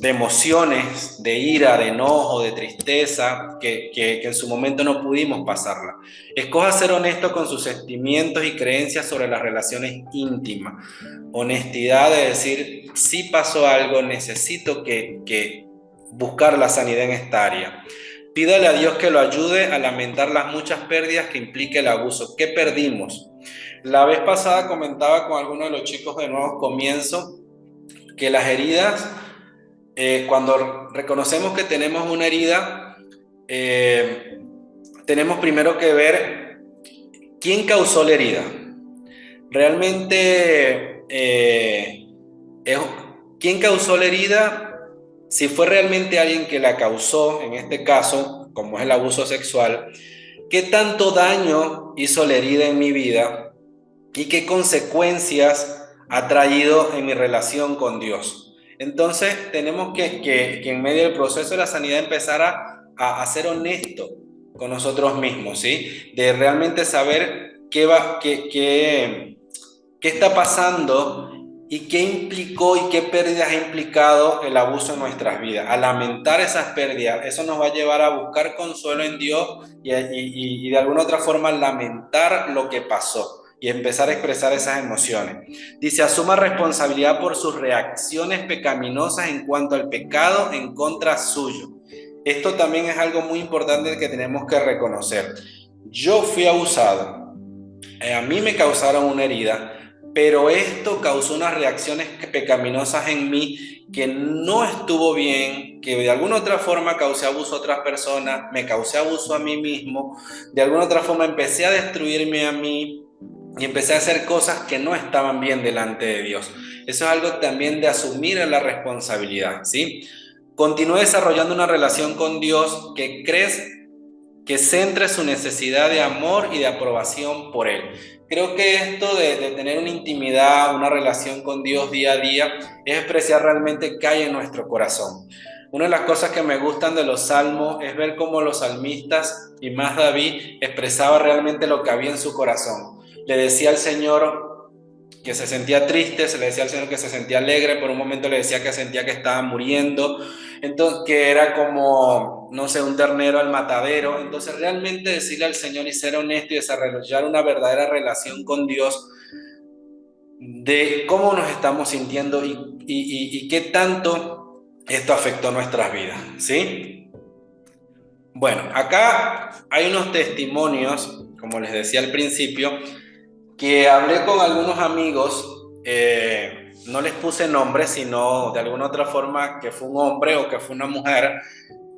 emociones, de ira, de enojo, de tristeza, que en su momento no pudimos pasarla. Escoja ser honesto con sus sentimientos y creencias sobre las relaciones íntimas. Honestidad de decir, si pasó algo, necesito que buscar la sanidad en esta área. Pídale a Dios que lo ayude a lamentar las muchas pérdidas que implica el abuso. ¿Qué perdimos? La vez pasada comentaba con algunos de los chicos de Nuevos Comienzos que las heridas, cuando reconocemos que tenemos una herida, tenemos primero que ver quién causó la herida. Realmente, ¿quién causó la herida? Si fue realmente alguien que la causó, en este caso, como es el abuso sexual, ¿qué tanto daño hizo la herida en mi vida y qué consecuencias ha traído en mi relación con Dios? Entonces tenemos que en medio del proceso de la sanidad empezar a ser honesto con nosotros mismos, ¿sí? De realmente saber qué está pasando y qué implicó y qué pérdidas ha implicado el abuso en nuestras vidas. A lamentar esas pérdidas, eso nos va a llevar a buscar consuelo en Dios y de alguna otra forma lamentar lo que pasó y empezar a expresar esas emociones. Dice, asuma responsabilidad por sus reacciones pecaminosas en cuanto al pecado en contra suyo. Esto también es algo muy importante que tenemos que reconocer. Yo fui abusado, a mí me causaron una herida, pero esto causó unas reacciones pecaminosas en mí que no estuvo bien, que de alguna otra forma causé abuso a otras personas, me causé abuso a mí mismo, de alguna otra forma empecé a destruirme a mí y empecé a hacer cosas que no estaban bien delante de Dios. Eso es algo también de asumir la responsabilidad, ¿sí? Continúe desarrollando una relación con Dios que centre su necesidad de amor y de aprobación por Él. Creo que esto de tener una intimidad, una relación con Dios día a día, es apreciar realmente qué hay en nuestro corazón. Una de las cosas que me gustan de los salmos es ver cómo los salmistas, y más David, expresaba realmente lo que había en su corazón. Le decía al Señor que se sentía triste, se le decía al Señor que se sentía alegre, por un momento le decía que sentía que estaba muriendo, entonces que era como, no sé, un ternero al matadero. Entonces realmente decirle al Señor y ser honesto y desarrollar una verdadera relación con Dios de cómo nos estamos sintiendo y qué tanto esto afectó nuestras vidas, ¿sí? Bueno, acá hay unos testimonios, como les decía al principio, que hablé con algunos amigos, no les puse nombre, sino de alguna otra forma que fue un hombre o que fue una mujer,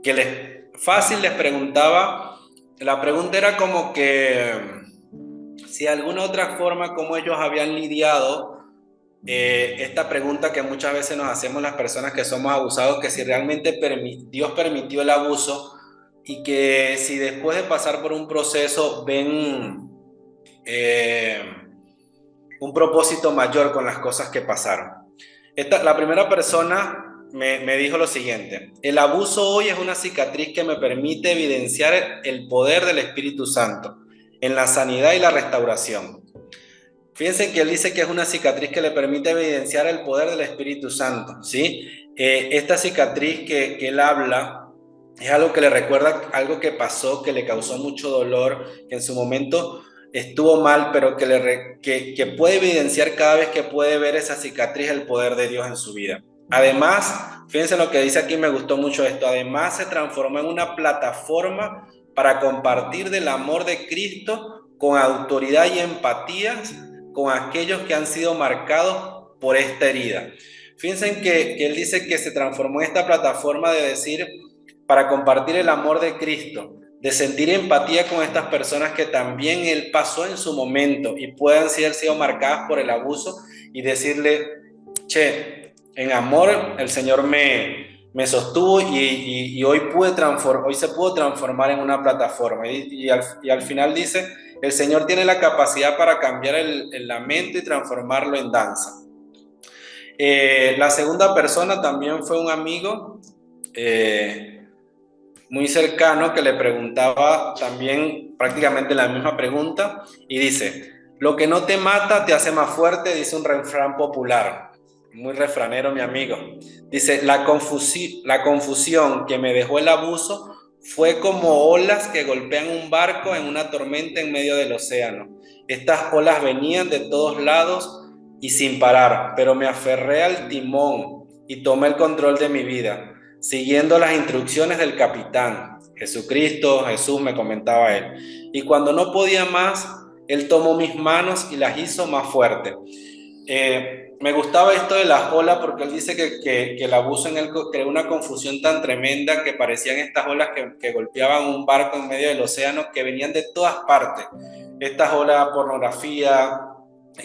que fácil les preguntaba, la pregunta era como que si de alguna otra forma como ellos habían lidiado esta pregunta que muchas veces nos hacemos las personas que somos abusados, que si realmente Dios permitió el abuso y que si después de pasar por un proceso ven eh, un propósito mayor con las cosas que pasaron. La primera persona me dijo lo siguiente: el abuso hoy es una cicatriz que me permite evidenciar el poder del Espíritu Santo en la sanidad y la restauración. Fíjense que él dice que es una cicatriz que le permite evidenciar el poder del Espíritu Santo, ¿sí? Esta cicatriz que él habla es algo que le recuerda algo que pasó, que le causó mucho dolor, que en su momento estuvo mal, pero que puede evidenciar cada vez que puede ver esa cicatriz el poder de Dios en su vida. Además, fíjense lo que dice aquí, me gustó mucho esto, además se transformó en una plataforma para compartir del amor de Cristo con autoridad y empatía con aquellos que han sido marcados por esta herida. Fíjense que él dice que se transformó en esta plataforma de decir, para compartir el amor de Cristo, de sentir empatía con estas personas que también él pasó en su momento y puedan haber sido marcadas por el abuso, y decirle, che, en amor el Señor me sostuvo y hoy se pudo transformar en una plataforma. Y al final dice, el Señor tiene la capacidad para cambiar el lamento y transformarlo en danza. La segunda persona también fue un amigo muy cercano, que le preguntaba también prácticamente la misma pregunta, y dice, lo que no te mata te hace más fuerte, dice un refrán popular, muy refranero mi amigo. Dice, la confusión que me dejó el abuso fue como olas que golpean un barco en una tormenta en medio del océano. Estas olas venían de todos lados y sin parar, pero me aferré al timón y tomé el control de mi vida, siguiendo las instrucciones del capitán, Jesucristo, Jesús, me comentaba él. Y cuando no podía más, él tomó mis manos y las hizo más fuertes. Me gustaba esto de las olas, porque él dice que el abuso en él creó una confusión tan tremenda que parecían estas olas que golpeaban un barco en medio del océano, que venían de todas partes. Estas olas, pornografía,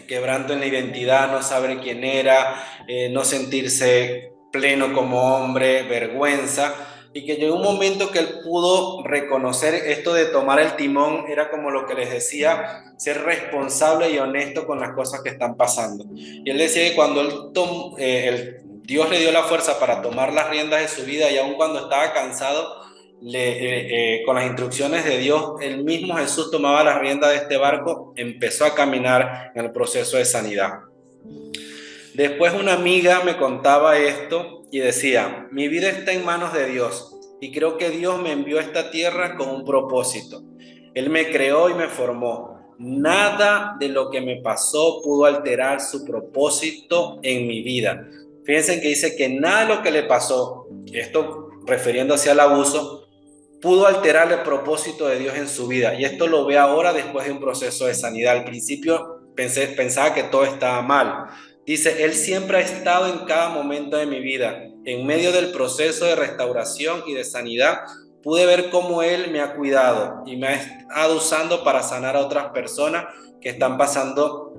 quebranto en la identidad, no saber quién era, no sentirse pleno como hombre, vergüenza, y que llegó un momento que él pudo reconocer esto de tomar el timón, era como lo que les decía, ser responsable y honesto con las cosas que están pasando. Y él decía que cuando Dios le dio la fuerza para tomar las riendas de su vida, y aun cuando estaba cansado, con las instrucciones de Dios, el mismo Jesús tomaba las riendas de este barco, empezó a caminar en el proceso de sanidad. Después una amiga me contaba esto y decía, mi vida está en manos de Dios y creo que Dios me envió a esta tierra con un propósito. Él me creó y me formó. Nada de lo que me pasó pudo alterar su propósito en mi vida. Fíjense que dice que nada de lo que le pasó, esto refiriéndose al abuso, pudo alterar el propósito de Dios en su vida. Y esto lo ve ahora después de un proceso de sanidad. Al principio pensaba que todo estaba mal. Dice, Él siempre ha estado en cada momento de mi vida. En medio del proceso de restauración y de sanidad, pude ver cómo Él me ha cuidado y me ha estado usando para sanar a otras personas que están pasando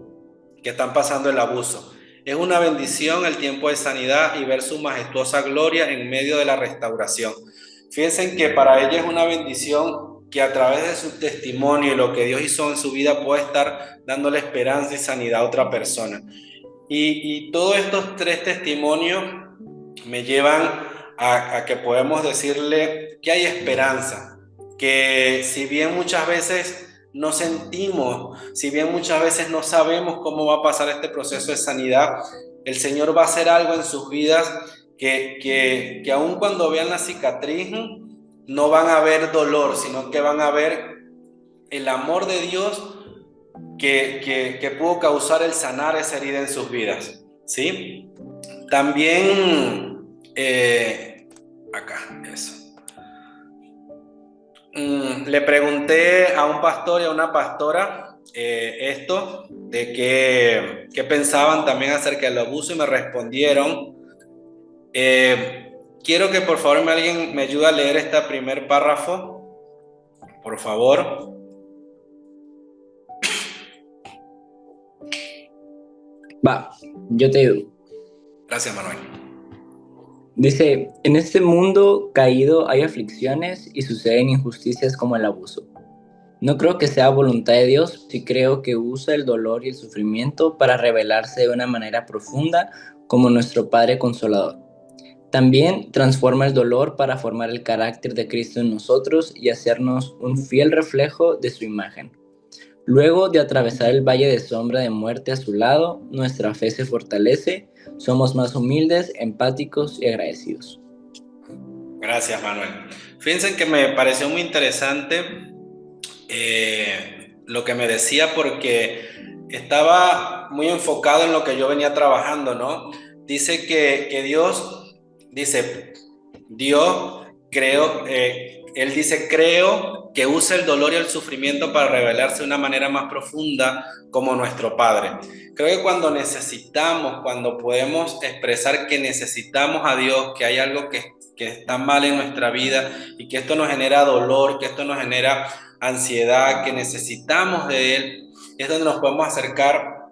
el abuso. Es una bendición el tiempo de sanidad y ver su majestuosa gloria en medio de la restauración. Fíjense que para ella es una bendición que a través de su testimonio y lo que Dios hizo en su vida puede estar dándole esperanza y sanidad a otra persona. Y todos estos tres testimonios me llevan a que podemos decirle que hay esperanza, que si bien muchas veces no sentimos, si bien muchas veces no sabemos cómo va a pasar este proceso de sanidad, el Señor va a hacer algo en sus vidas que aun cuando vean la cicatriz no van a ver dolor, sino que van a ver el amor de Dios que pudo causar el sanar esa herida en sus vidas, ¿sí? También Acá, eso. Le pregunté a un pastor y a una pastora esto, de qué pensaban también acerca del abuso, y me respondieron. Quiero que por favor alguien me ayude a leer este primer párrafo, por favor. Va, yo te ayudo. Gracias, Manuel. Dice, en este mundo caído hay aflicciones y suceden injusticias como el abuso. No creo que sea voluntad de Dios, sí creo que usa el dolor y el sufrimiento para revelarse de una manera profunda como nuestro Padre Consolador. También transforma el dolor para formar el carácter de Cristo en nosotros y hacernos un fiel reflejo de su imagen. Luego de atravesar el valle de sombra de muerte a su lado, nuestra fe se fortalece, somos más humildes, empáticos y agradecidos. Gracias, Manuel. Fíjense que me pareció muy interesante lo que me decía, porque estaba muy enfocado en lo que yo venía trabajando, ¿no? Dice que Dios creo, él dice, creo que usa el dolor y el sufrimiento para revelarse de una manera más profunda como nuestro Padre. Creo que cuando podemos expresar que necesitamos a Dios, que hay algo que está mal en nuestra vida y que esto nos genera dolor, que esto nos genera ansiedad, que necesitamos de Él, es donde nos podemos acercar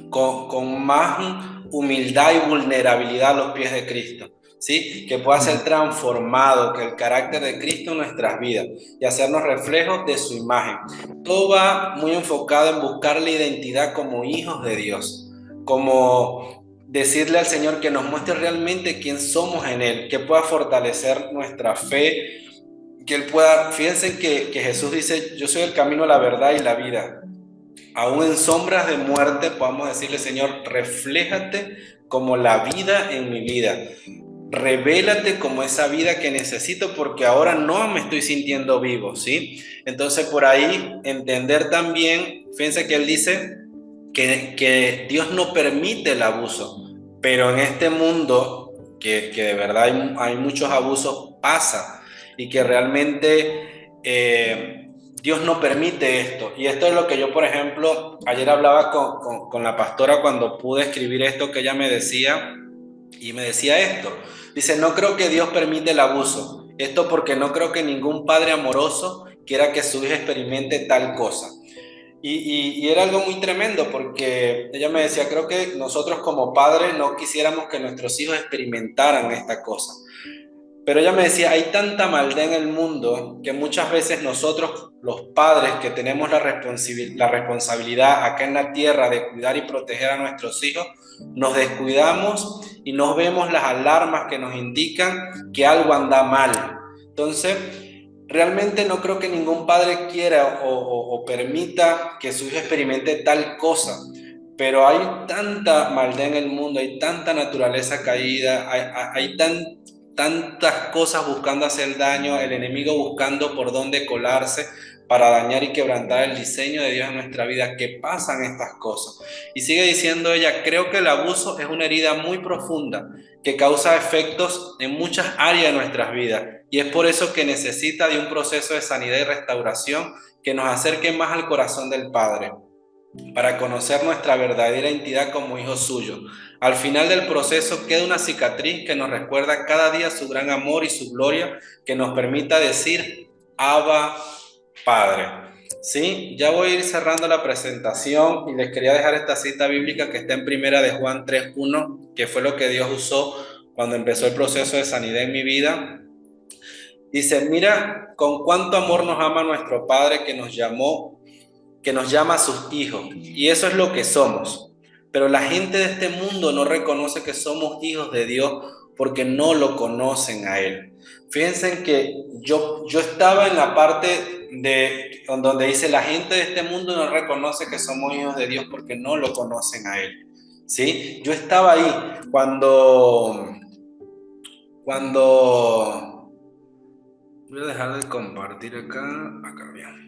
con más humildad y vulnerabilidad a los pies de Cristo, ¿sí? Que pueda ser transformado, que el carácter de Cristo en nuestras vidas y hacernos reflejos de su imagen. Todo va muy enfocado en buscar la identidad como hijos de Dios, como decirle al Señor que nos muestre realmente quién somos en Él, que pueda fortalecer nuestra fe, que Él pueda, fíjense que Jesús dice, yo soy el camino, la verdad y la vida. Aún en sombras de muerte podamos decirle, Señor, refléjate como la vida en mi vida. Revélate como esa vida que necesito, porque ahora no me estoy sintiendo vivo, ¿sí? Entonces por ahí entender también, fíjense que Él dice que Dios no permite el abuso, pero en este mundo que de verdad hay muchos abusos, pasa, y que realmente Dios no permite esto. Y esto es lo que yo, por ejemplo, ayer hablaba con la pastora cuando pude escribir esto, que ella me decía, y me decía esto. Dice, no creo que Dios permite el abuso. Esto porque no creo que ningún padre amoroso quiera que su hijo experimente tal cosa. Y era algo muy tremendo, porque ella me decía, creo que nosotros como padres no quisiéramos que nuestros hijos experimentaran esta cosa. Pero ella me decía, hay tanta maldad en el mundo que muchas veces nosotros, los padres que tenemos la responsabilidad acá en la tierra de cuidar y proteger a nuestros hijos, nos descuidamos y no vemos las alarmas que nos indican que algo anda mal. Entonces, realmente no creo que ningún padre quiera o permita que su hijo experimente tal cosa. Pero hay tanta maldad en el mundo, hay tanta naturaleza caída, hay tantas cosas buscando hacer daño, el enemigo buscando por dónde colarse para dañar y quebrantar el diseño de Dios en nuestra vida, que pasan estas cosas. Y sigue diciendo ella, creo que el abuso es una herida muy profunda que causa efectos en muchas áreas de nuestras vidas, y es por eso que necesita de un proceso de sanidad y restauración que nos acerque más al corazón del Padre, para conocer nuestra verdadera identidad como hijos suyos. Al final del proceso queda una cicatriz que nos recuerda cada día su gran amor y su gloria, que nos permita decir, Abba, Padre. Sí, ya voy a ir cerrando la presentación y les quería dejar esta cita bíblica que está en Primera de Juan 3:1, que fue lo que Dios usó cuando empezó el proceso de sanidad en mi vida. Dice, mira con cuánto amor nos ama nuestro Padre, que nos llama a sus hijos, y eso es lo que somos. Pero la gente de este mundo no reconoce que somos hijos de Dios porque no lo conocen a Él. Fíjense que yo estaba en la parte donde dice, la gente de este mundo no reconoce que somos hijos de Dios porque no lo conocen a Él, ¿sí? Yo estaba ahí cuando voy a dejar de compartir acá bien.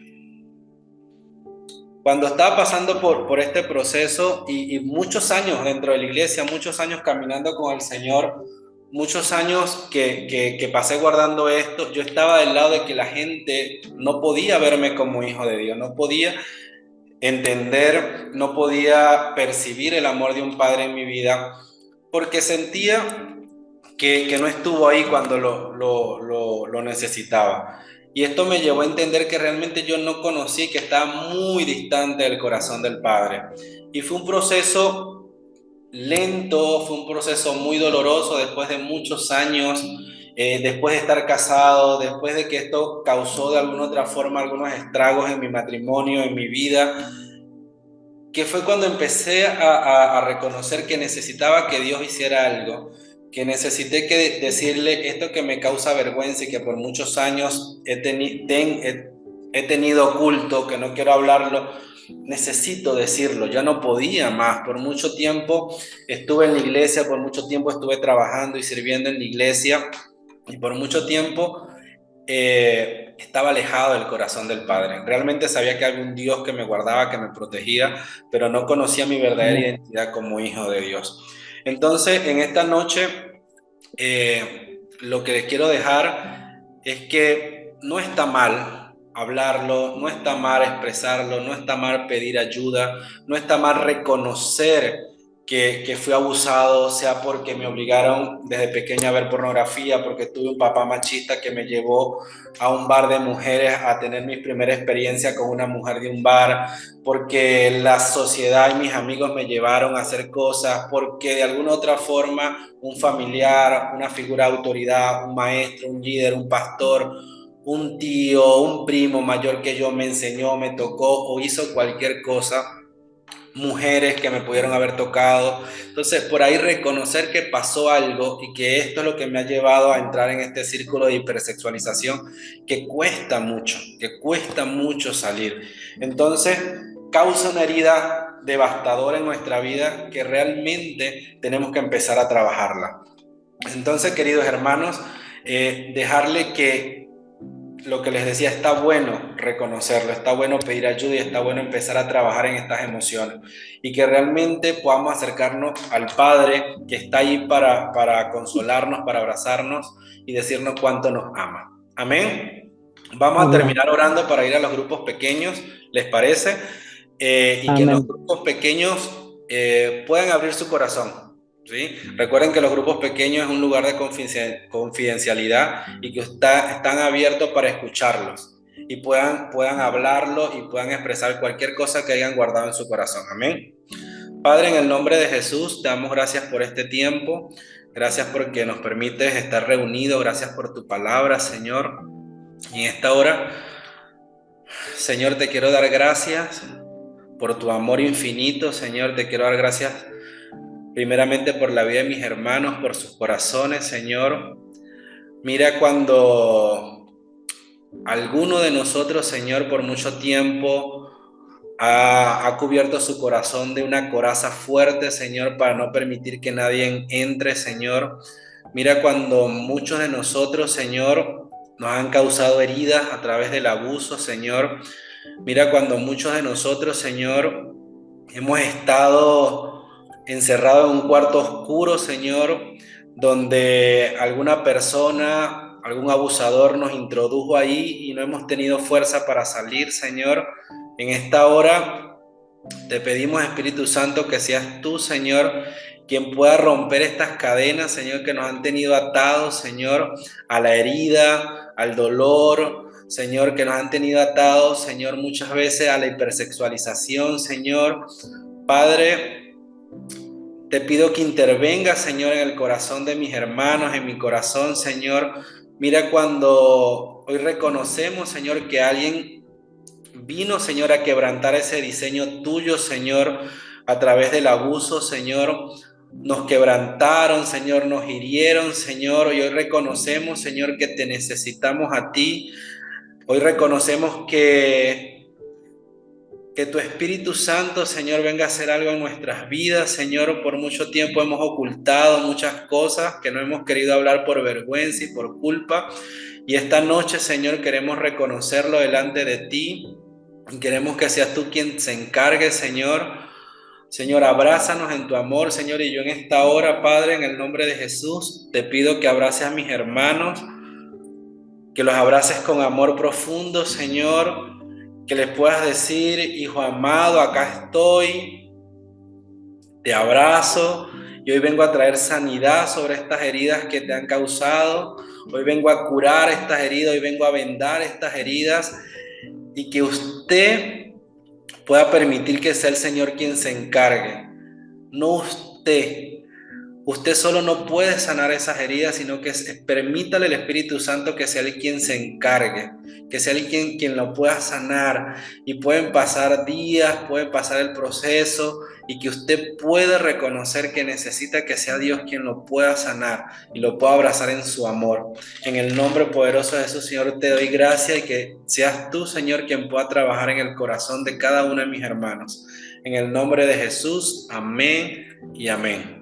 Cuando estaba pasando por este proceso y muchos años dentro de la iglesia, muchos años caminando con el Señor, muchos años que pasé guardando esto, yo estaba del lado de que la gente no podía verme como hijo de Dios, no podía entender, no podía percibir el amor de un padre en mi vida, porque sentía que no estuvo ahí cuando lo necesitaba. Y esto me llevó a entender que realmente yo no conocí, que estaba muy distante del corazón del Padre. Y fue un proceso lento, fue un proceso muy doloroso después de muchos años, después de estar casado, después de que esto causó de alguna otra forma algunos estragos en mi matrimonio, en mi vida, que fue cuando empecé a reconocer que necesitaba que Dios hiciera algo, que necesité que decirle esto que me causa vergüenza y que por muchos años he tenido oculto, que no quiero hablarlo, necesito decirlo, ya no podía más. Por mucho tiempo estuve en la iglesia, por mucho tiempo estuve trabajando y sirviendo en la iglesia y por mucho tiempo estaba alejado del corazón del Padre. Realmente sabía que había un Dios que me guardaba, que me protegía, pero no conocía mi verdadera identidad como hijo de Dios. Entonces, en esta noche, lo que les quiero dejar es que no está mal hablarlo, no está mal expresarlo, no está mal pedir ayuda, no está mal reconocer que fui abusado, sea porque me obligaron desde pequeña a ver pornografía, porque tuve un papá machista que me llevó a un bar de mujeres a tener mi primera experiencia con una mujer de un bar, porque la sociedad y mis amigos me llevaron a hacer cosas, porque de alguna otra forma un familiar, una figura de autoridad, un maestro, un líder, un pastor, un tío, un primo mayor que yo me enseñó, me tocó o hizo cualquier cosa, mujeres que me pudieron haber tocado. Entonces, por ahí reconocer que pasó algo y que esto es lo que me ha llevado a entrar en este círculo de hipersexualización que cuesta mucho salir. Entonces, causa una herida devastadora en nuestra vida que realmente tenemos que empezar a trabajarla. Entonces, queridos hermanos, dejarle que lo que les decía, está bueno reconocerlo, está bueno pedir ayuda y está bueno empezar a trabajar en estas emociones y que realmente podamos acercarnos al Padre que está ahí para consolarnos, para abrazarnos y decirnos cuánto nos ama. Amén. Vamos a terminar orando para ir a los grupos pequeños, ¿les parece? Y que en los grupos pequeños puedan abrir su corazón. ¿Sí? Recuerden que los grupos pequeños es un lugar de confidencialidad y que están abiertos para escucharlos y puedan hablarlo y puedan expresar cualquier cosa que hayan guardado en su corazón. Amén. Padre, en el nombre de Jesús, te damos gracias por este tiempo. Gracias porque nos permites estar reunidos. Gracias por tu palabra, Señor. Y en esta hora, Señor, te quiero dar gracias por tu amor infinito. Señor, te quiero dar gracias primeramente por la vida de mis hermanos, por sus corazones, Señor. Mira cuando alguno de nosotros, Señor, por mucho tiempo ha cubierto su corazón de una coraza fuerte, Señor, para no permitir que nadie entre, Señor. Mira cuando muchos de nosotros, Señor, nos han causado heridas a través del abuso, Señor. Mira cuando muchos de nosotros, Señor, hemos estado encerrados en un cuarto oscuro, Señor, donde alguna persona, algún abusador nos introdujo ahí y no hemos tenido fuerza para salir, Señor. En esta hora te pedimos, Espíritu Santo, que seas tú, Señor, quien pueda romper estas cadenas, Señor, que nos han tenido atados, Señor, a la herida, al dolor, Señor, que nos han tenido atados, Señor, muchas veces a la hipersexualización, Señor. Padre, te pido que intervengas, Señor, en el corazón de mis hermanos, en mi corazón, Señor. Mira cuando hoy reconocemos, Señor, que alguien vino, Señor, a quebrantar ese diseño tuyo, Señor, a través del abuso, Señor. Nos quebrantaron, Señor, nos hirieron, Señor. Y hoy reconocemos, Señor, que te necesitamos a ti. Hoy reconocemos que tu Espíritu Santo, Señor, venga a hacer algo en nuestras vidas, Señor. Por mucho tiempo hemos ocultado muchas cosas que no hemos querido hablar por vergüenza y por culpa. Y esta noche, Señor, queremos reconocerlo delante de ti. Y queremos que seas tú quien se encargue, Señor, Señor, abrázanos en tu amor, Señor, y yo en esta hora, Padre, en el nombre de Jesús, te pido que abraces a mis hermanos, que los abraces con amor profundo, Señor, que les puedas decir: hijo amado, acá estoy, te abrazo, y hoy vengo a traer sanidad sobre estas heridas que te han causado, hoy vengo a curar estas heridas, hoy vengo a vendar estas heridas, y que usted pueda permitir que sea el Señor quien se encargue, no usted. Usted solo no puede sanar esas heridas, sino que permítale al Espíritu Santo que sea Él quien se encargue, que sea Él quien lo pueda sanar. Y pueden pasar días, puede pasar el proceso, y que usted pueda reconocer que necesita que sea Dios quien lo pueda sanar y lo pueda abrazar en su amor. En el nombre poderoso de Jesús, Señor, te doy gracias, y que seas tú, Señor, quien pueda trabajar en el corazón de cada uno de mis hermanos. En el nombre de Jesús, amén y amén.